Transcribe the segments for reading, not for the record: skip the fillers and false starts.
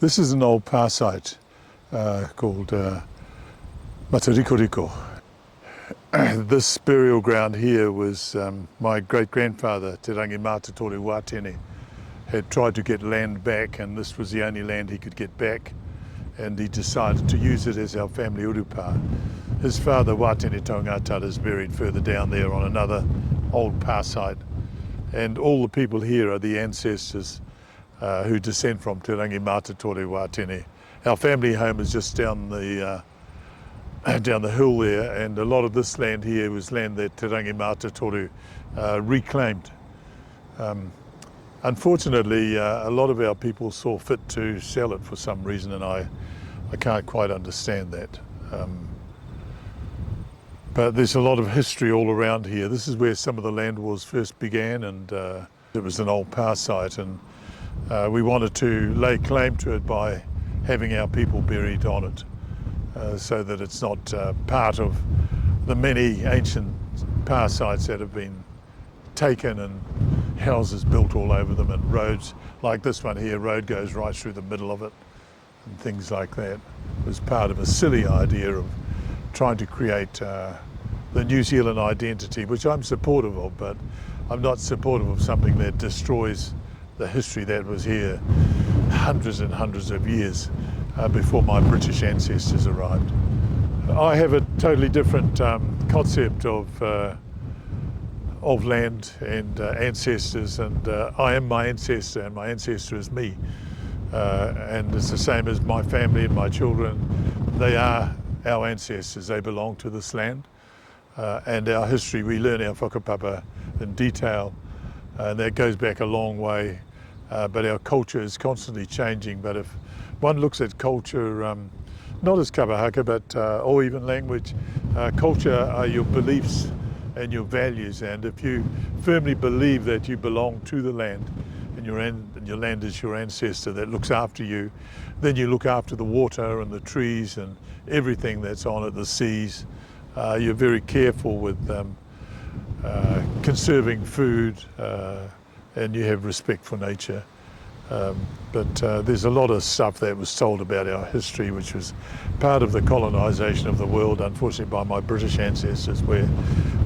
This is an old power site called Matariko. This burial ground here was my great-grandfather, Te Rangi Mātatori Wātene, had tried to get land back, and this was the only land he could get back, and he decided to use it as our family urupa. His father, Wātene Taungata, is buried further down there on another old power site, and all the people here are the ancestors who descend from Te Rangi Mātatori Wātene. Our family home is just down the hill there, and a lot of this land here was land that Te Rangi Mātatori reclaimed. Unfortunately, a lot of our people saw fit to sell it for some reason, and I can't quite understand that. But there's a lot of history all around here. This is where some of the land wars first began, and it was an old power site, and we wanted to lay claim to it by having our people buried on it, so that it's not part of the many ancient power sites that have been taken and houses built all over them, and roads like this one here, road goes right through the middle of it and things like that. It was part of a silly idea of trying to create the New Zealand identity, which I'm supportive of, but I'm not supportive of something that destroys the history that was here hundreds and hundreds of years before my British ancestors arrived. I have a totally different concept of land and ancestors, and I am my ancestor and my ancestor is me. And it's the same as my family and my children. They are our ancestors, they belong to this land. And our history, we learn our whakapapa in detail, and that goes back a long way. But our culture is constantly changing. But if one looks at culture, not as kabahaka, but or even language, culture are your beliefs and your values. And if you firmly believe that you belong to the land, and your land is your ancestor that looks after you, then you look after the water and the trees and everything that's on it, the seas. You're very careful with conserving food, and you have respect for nature. But there's a lot of stuff that was told about our history, which was part of the colonisation of the world, unfortunately by my British ancestors, where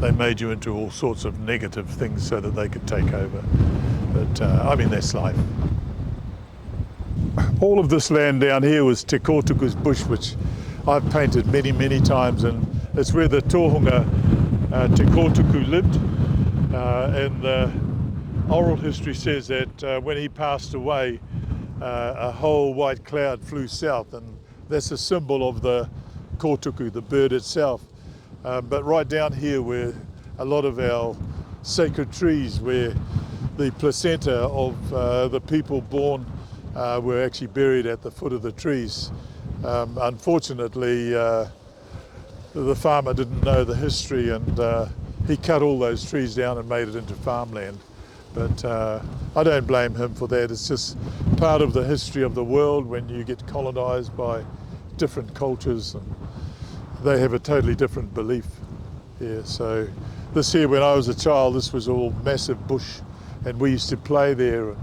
they made you into all sorts of negative things so that they could take over. But I mean, that's life. All of this land down here was Te Kotuku's bush, which I've painted many, many times, and it's where the tohunga Te Kotuku lived. And the oral history says that when he passed away, a whole white cloud flew south, and that's a symbol of the kotuku, the bird itself. But right down here where a lot of our sacred trees, where the placenta of the people born were actually buried at the foot of the trees. Unfortunately, the farmer didn't know the history, and he cut all those trees down and made it into farmland. But I don't blame him for that. It's just part of the history of the world when you get colonised by different cultures, and they have a totally different belief here. So this here, when I was a child, this was all massive bush, and we used to play there and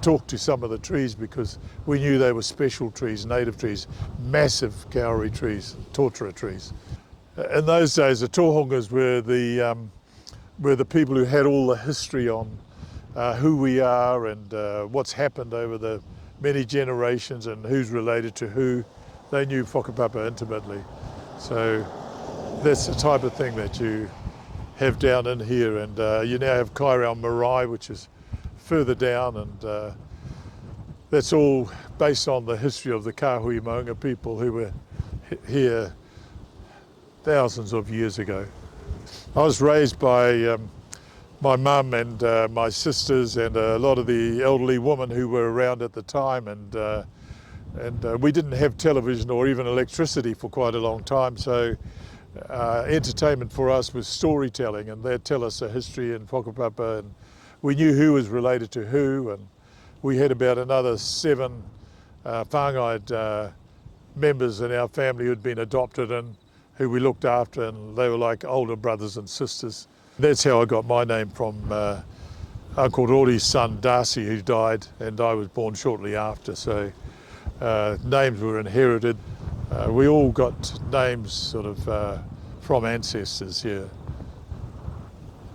talk to some of the trees because we knew they were special trees, native trees, massive kauri trees, tōtara trees. In those days, the tohungas were the people who had all the history on who we are and what's happened over the many generations and who's related to who. They knew whakapapa intimately. So that's the type of thing that you have down in here. And you now have Kairau Marae, which is further down, and that's all based on the history of the Kahui Maunga people who were here thousands of years ago. I was raised by my mum and my sisters and a lot of the elderly women who were around at the time, and we didn't have television or even electricity for quite a long time, so entertainment for us was storytelling, and they'd tell us a history in whakapapa, and we knew who was related to who, and we had about another 7 whāngai members in our family who'd been adopted and who we looked after, and they were like older brothers and sisters. That's how I got my name, from Uncle Rory's son Darcy, who died, and I was born shortly after. So names were inherited. We all got names sort of from ancestors here.